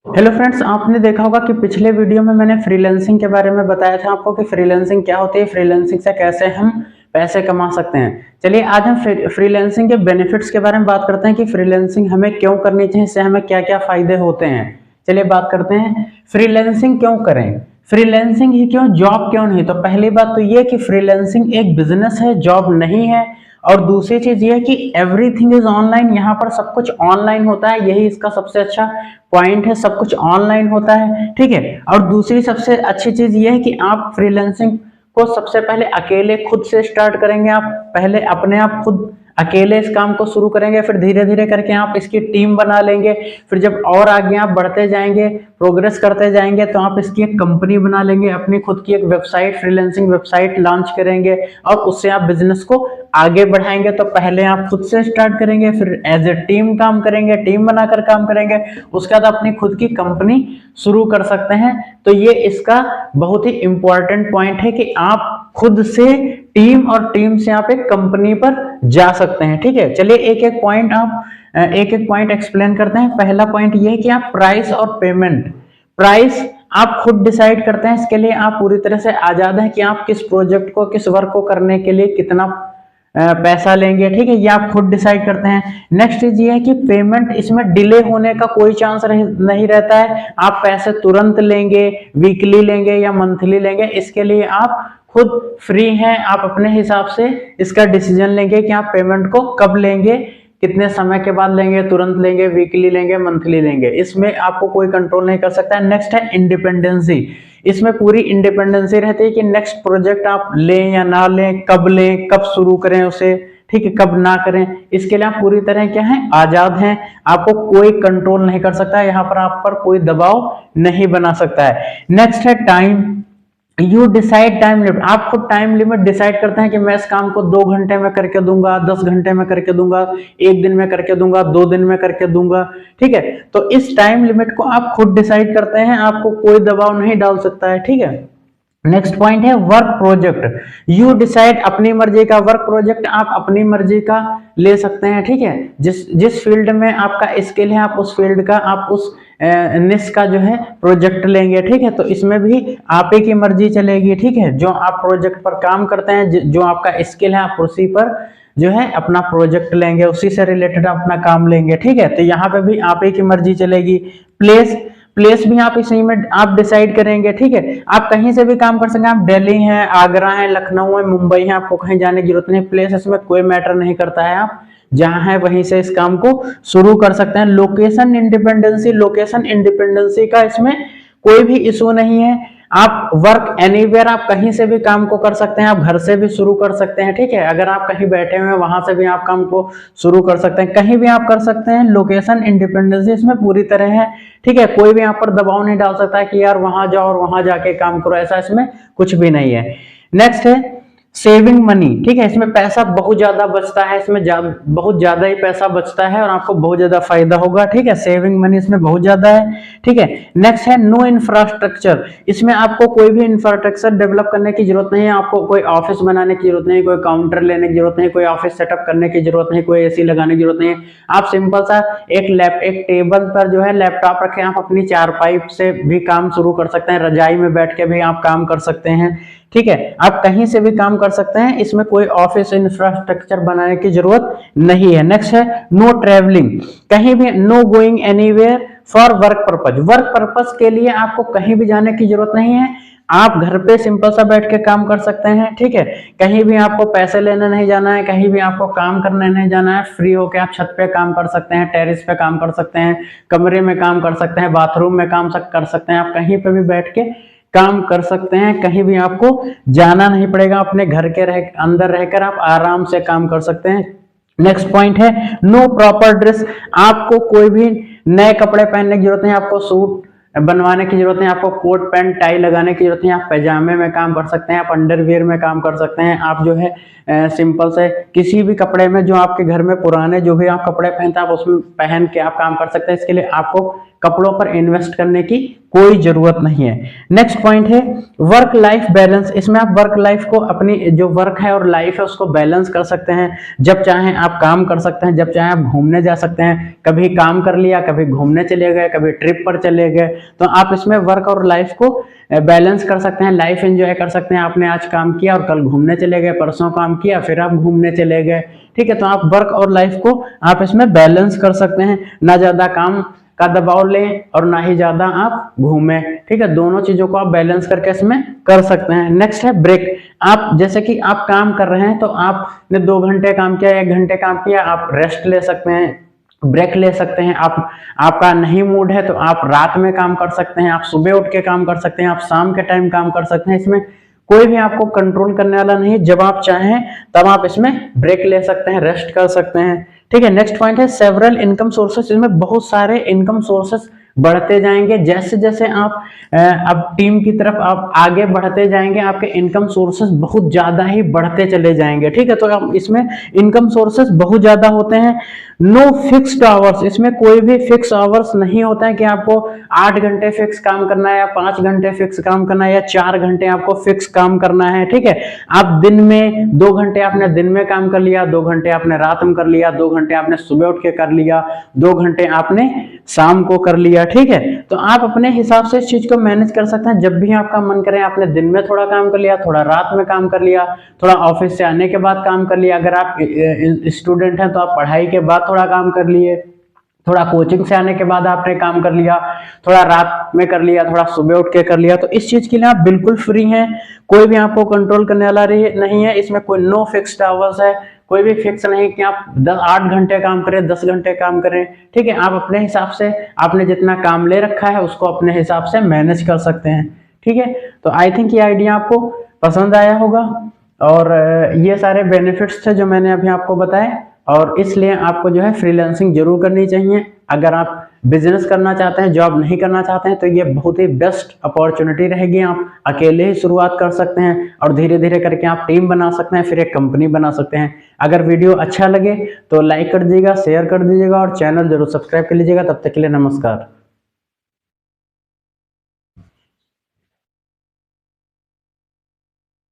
Hello friends, आपने देखा होगा कि पिछले वीडियो में मैंने फ्रीलांसिंग के बारे में बताया था आपको कि फ्रीलांसिंग क्या होती है, फ्रीलांसिंग से कैसे हम पैसे कमा सकते हैं। चलिए आज हम फ्रीलांसिंग के बेनिफिट्स के बारे में बात करते हैं कि फ्रीलांसिंग हमें क्यों करनी चाहिए, इससे हमें क्या क्या फायदे होते हैं। चलिए बात करते हैं फ्रीलांसिंग क्यों करें, फ्रीलांसिंग ही क्यों, जॉब क्यों नहीं। तो पहली बात तो ये कि फ्रीलांसिंग एक बिजनेस है, जॉब नहीं है। और दूसरी चीज ये है कि एवरीथिंग इज ऑनलाइन, यहाँ पर सब कुछ ऑनलाइन होता है, यही इसका सबसे अच्छा पॉइंट है, सब कुछ ऑनलाइन होता है। ठीक है। और दूसरी सबसे अच्छी चीज ये है कि आप फ्रीलांसिंग को सबसे पहले अकेले खुद से स्टार्ट करेंगे, आप पहले अपने आप खुद अकेले इस काम को शुरू करेंगे, फिर धीरे धीरे करके आप इसकी टीम बना लेंगे, फिर जब और आगे आप बढ़ते जाएंगे, प्रोग्रेस करते जाएंगे, तो आप इसकी एक कंपनी बना लेंगे, अपनी खुद की एक वेबसाइट, फ्रीलांसिंग वेबसाइट लॉन्च करेंगे और उससे आप बिजनेस को आगे बढ़ाएंगे। तो पहले आप खुद से स्टार्ट करेंगे, फिर एज ए टीम काम करेंगे, टीम बनाकर काम करेंगे, उसके बाद अपनी खुद की कंपनी शुरू कर सकते हैं। तो ये इसका बहुत ही इंपॉर्टेंट पॉइंट है कि आप खुद से टीम और टीम से आप एक कंपनी पर जा सकते हैं। ठीक है। चलिए एक एक पॉइंट एक्सप्लेन करते हैं। पहला पॉइंट ये है कि आप प्राइस और पेमेंट, प्राइस आप खुद डिसाइड करते हैं, इसके लिए आप पूरी तरह से आजाद हैं कि आप किस प्रोजेक्ट को, किस वर्क को करने के लिए कितना पैसा लेंगे। ठीक है, ये आप खुद डिसाइड करते हैं। नेक्स्ट चीज ये है कि पेमेंट, इसमें डिले होने का कोई चांस नहीं रहता है, आप पैसे तुरंत लेंगे, वीकली लेंगे या मंथली लेंगे, इसके लिए आप खुद फ्री हैं, आप अपने हिसाब से इसका डिसीजन लेंगे कि आप पेमेंट को कब लेंगे, कितने समय के बाद लेंगे, तुरंत लेंगे, वीकली लेंगे, मंथली लेंगे, इसमें आपको कोई कंट्रोल नहीं कर सकता है। नेक्स्ट है इंडिपेंडेंसी, इसमें पूरी इंडिपेंडेंसी रहती है कि नेक्स्ट प्रोजेक्ट आप लें या ना लें, कब लें, कब शुरू करें उसे, ठीक है, कब ना करें, इसके लिए आप पूरी तरह क्या है, आजाद हैं, आपको कोई कंट्रोल नहीं कर सकता है, यहाँ पर आप पर कोई दबाव नहीं बना सकता है। नेक्स्ट है time, you decide time limit, आप खुद टाइम लिमिट डिसाइड करते हैं कि मैं इस काम को 2 घंटे में करके दूंगा, 10 घंटे में करके दूंगा, एक दिन में करके दूंगा, 2 दिन में करके दूंगा। ठीक है, तो इस टाइम लिमिट को आप खुद डिसाइड करते हैं, आपको कोई दबाव नहीं डाल सकता है। ठीक है। नेक्स्ट पॉइंट है वर्क प्रोजेक्ट, यू डिसाइड, अपनी मर्जी का वर्क प्रोजेक्ट आप अपनी मर्जी का ले सकते हैं। ठीक है, जिस जिस फील्ड में आपका स्किल है, आप उस फील्ड का, आप उस निश का जो है प्रोजेक्ट लेंगे। ठीक है, तो इसमें भी आप ही की मर्जी चलेगी। ठीक है, जो आप प्रोजेक्ट पर काम करते हैं, जो आपका स्किल है, आप उसी पर जो है अपना प्रोजेक्ट लेंगे, उसी से रिलेटेड अपना काम लेंगे। ठीक है, तो यहाँ पे भी आप ही की मर्जी चलेगी। प्लेस, प्लेस भी आप इसी में आप डिसाइड करेंगे। ठीक है, आप कहीं से भी काम कर सकते हैं, आप दिल्ली हैं, आगरा है, लखनऊ है, मुंबई है, आपको कहीं जाने की जरूरत नहीं, प्लेस इसमें कोई मैटर नहीं करता है, आप जहां है वहीं से इस काम को शुरू कर सकते हैं। लोकेशन इंडिपेंडेंसी, लोकेशन इंडिपेंडेंसी का इसमें कोई भी इशू नहीं है, आप वर्क एनीवेयर, आप कहीं से भी काम को कर सकते हैं, आप घर से भी शुरू कर सकते हैं। ठीक है, अगर आप कहीं बैठे हुए हैं वहां से भी आप काम को शुरू कर सकते हैं, कहीं भी आप कर सकते हैं। लोकेशन इंडिपेंडेंसी इसमें पूरी तरह है। ठीक है, कोई भी यहाँ पर दबाव नहीं डाल सकता है कि यार वहां जाओ और वहां जाके काम करो, ऐसा इसमें कुछ भी नहीं है। नेक्स्ट है सेविंग मनी, ठीक है, इसमें पैसा बहुत ज्यादा बचता है, इसमें बहुत ज्यादा ही पैसा बचता है और आपको बहुत ज्यादा फायदा होगा। ठीक है, सेविंग मनी इसमें बहुत ज्यादा है। ठीक है। नेक्स्ट है नो इंफ्रास्ट्रक्चर, इसमें आपको कोई भी इंफ्रास्ट्रक्चर डेवलप करने की जरूरत नहीं है, आपको कोई ऑफिस बनाने की जरूरत नहीं, कोई काउंटर लेने की जरूरत नहीं, कोई ऑफिस सेटअप करने की जरूरत नहीं, कोई एसी लगाने की जरूरत नहीं है। आप सिंपल सा एक टेबल पर जो है लैपटॉप रखे, आप अपनी चारपाई से भी काम शुरू कर सकते हैं, रजाई में बैठ के भी आप काम कर सकते हैं। ठीक है, आप कहीं से भी काम कर सकते हैं, इसमें कोई ऑफिस इंफ्रास्ट्रक्चर बनाने की जरूरत नहीं है। नेक्स्ट है नो ट्रेवलिंग, कहीं भी, no going anywhere for work purpose, work purpose के लिए आपको कहीं भी जाने की जरूरत नहीं है, आप घर पे सिंपल सा बैठ के काम कर सकते हैं। ठीक है, कहीं भी आपको पैसे लेने नहीं जाना है, कहीं भी आपको काम करने नहीं जाना है, फ्री होके आप छत पे काम कर सकते हैं, टेरिस पे काम कर सकते हैं, कमरे में काम कर सकते हैं, बाथरूम में काम कर सकते हैं, आप कहीं पे भी बैठ के काम कर सकते हैं, कहीं भी आपको जाना नहीं पड़ेगा, अपने घर के अंदर रहकर आप आराम से काम कर सकते हैं। नेक्स्ट पॉइंट है नो प्रॉपर ड्रेस, आपको कोई भी नए कपड़े पहनने की जरूरत नहीं, आपको सूट बनवाने की जरूरत नहीं, आपको कोट पैंट टाई लगाने की जरूरत नहीं, आप पैजामे में काम कर सकते हैं, आप अंडरवियर में काम कर सकते हैं, आप जो है सिंपल से किसी भी कपड़े में, जो आपके घर में पुराने जो भी आप कपड़े पहनते हैं, आप उसमें पहन के आप काम कर सकते हैं। इसके लिए आपको कपड़ों पर इन्वेस्ट करने की कोई जरूरत नहीं है। नेक्स्ट पॉइंट है वर्क लाइफ बैलेंस। इसमें आप वर्क लाइफ को, अपनी जो वर्क है और लाइफ है उसको बैलेंस कर सकते हैं। जब चाहें आप काम कर सकते हैं, जब चाहें आप घूमने जा सकते हैं। कभी काम कर लिया, कभी घूमने चले गए, कभी ट्रिप पर चले गए, तो आप इसमें वर्क और लाइफ को बैलेंस कर सकते हैं। लाइफ एंजॉय कर सकते हैं। आपने आज काम किया और कल घूमने चले गए, परसों काम किया फिर आप घूमने चले गए, ठीक है। तो आप वर्क और लाइफ को आप इसमें बैलेंस कर सकते हैं। ना ज्यादा काम का दबाव लें और ना ही ज्यादा आप घूमें, ठीक है। दोनों चीजों को आप बैलेंस करके इसमें कर सकते हैं। नेक्स्ट है ब्रेक। आप जैसे कि आप काम कर रहे हैं तो आपने 2 घंटे काम किया, 1 घंटे काम किया, आप रेस्ट ले सकते हैं, ब्रेक ले सकते हैं। आपका नहीं मूड है तो आप रात में काम कर सकते हैं, आप सुबह उठ के काम कर सकते हैं, आप शाम के टाइम काम कर सकते हैं। इसमें कोई भी आपको कंट्रोल करने वाला नहीं। जब आप चाहें तब आप इसमें ब्रेक ले सकते हैं, रेस्ट कर सकते हैं, ठीक है। नेक्स्ट पॉइंट है सेवरल इनकम सोर्सेस। इसमें बहुत सारे इनकम सोर्सेस बढ़ते जाएंगे। जैसे जैसे आप अब टीम की तरफ आप आगे बढ़ते जाएंगे, आपके इनकम सोर्सेस बहुत ज्यादा ही बढ़ते चले जाएंगे, ठीक है। तो आप इसमें इनकम सोर्सेस बहुत ज्यादा होते हैं। No fixed hours. इसमें कोई भी फिक्स आवर्स नहीं होता है कि आपको 8 घंटे फिक्स काम करना है या 5 घंटे फिक्स काम करना है या 4 घंटे आपको फिक्स काम करना है, ठीक है। आप दिन में 2 घंटे आपने दिन में काम कर लिया, 2 घंटे आपने रात में कर लिया, 2 घंटे आपने सुबह उठ के कर लिया, 2 घंटे आपने शाम को कर लिया, ठीक है। तो आप अपने हिसाब से इस चीज को मैनेज कर सकते हैं। जब भी आपका मन करे आपने दिन में थोड़ा काम कर लिया, थोड़ा रात में काम कर लिया, थोड़ा ऑफिस से आने के बाद काम कर लिया। अगर आप स्टूडेंट हैं तो आप पढ़ाई के बाद थोड़ा काम कर लिए, थोड़ा कोचिंग से आने के बाद आपने काम कर लिया, थोड़ा रात में कर लिया, थोड़ा सुबह उठ के कर लिया। तो इस चीज के लिए आप बिल्कुल फ्री हैं, कोई भी आपको कंट्रोल करने वाला नहीं है। इसमें कोई नो फिक्स्ड आवर्स है, कोई भी फिक्स नहीं कि आप 8 घंटे काम करें, 10 घंटे काम करें, ठीक है। आप अपने हिसाब से, आपने जितना काम ले रखा है उसको अपने हिसाब से मैनेज कर सकते हैं, ठीक है। तो आई थिंक ये आइडिया आपको पसंद आया होगा और ये सारे बेनिफिट्स थे जो मैंने अभी आपको बताए, और इसलिए आपको जो है फ्रीलांसिंग जरूर करनी चाहिए। अगर आप बिजनेस करना चाहते हैं, जॉब नहीं करना चाहते हैं, तो ये बहुत ही बेस्ट अपॉर्चुनिटी रहेगी। आप अकेले ही शुरुआत कर सकते हैं और धीरे धीरे करके आप टीम बना सकते हैं, फिर एक कंपनी बना सकते हैं। अगर वीडियो अच्छा लगे तो लाइक कर दीजिएगा, शेयर कर दीजिएगा और चैनल जरूर सब्सक्राइब कर लीजिएगा। तब तक के लिए नमस्कार।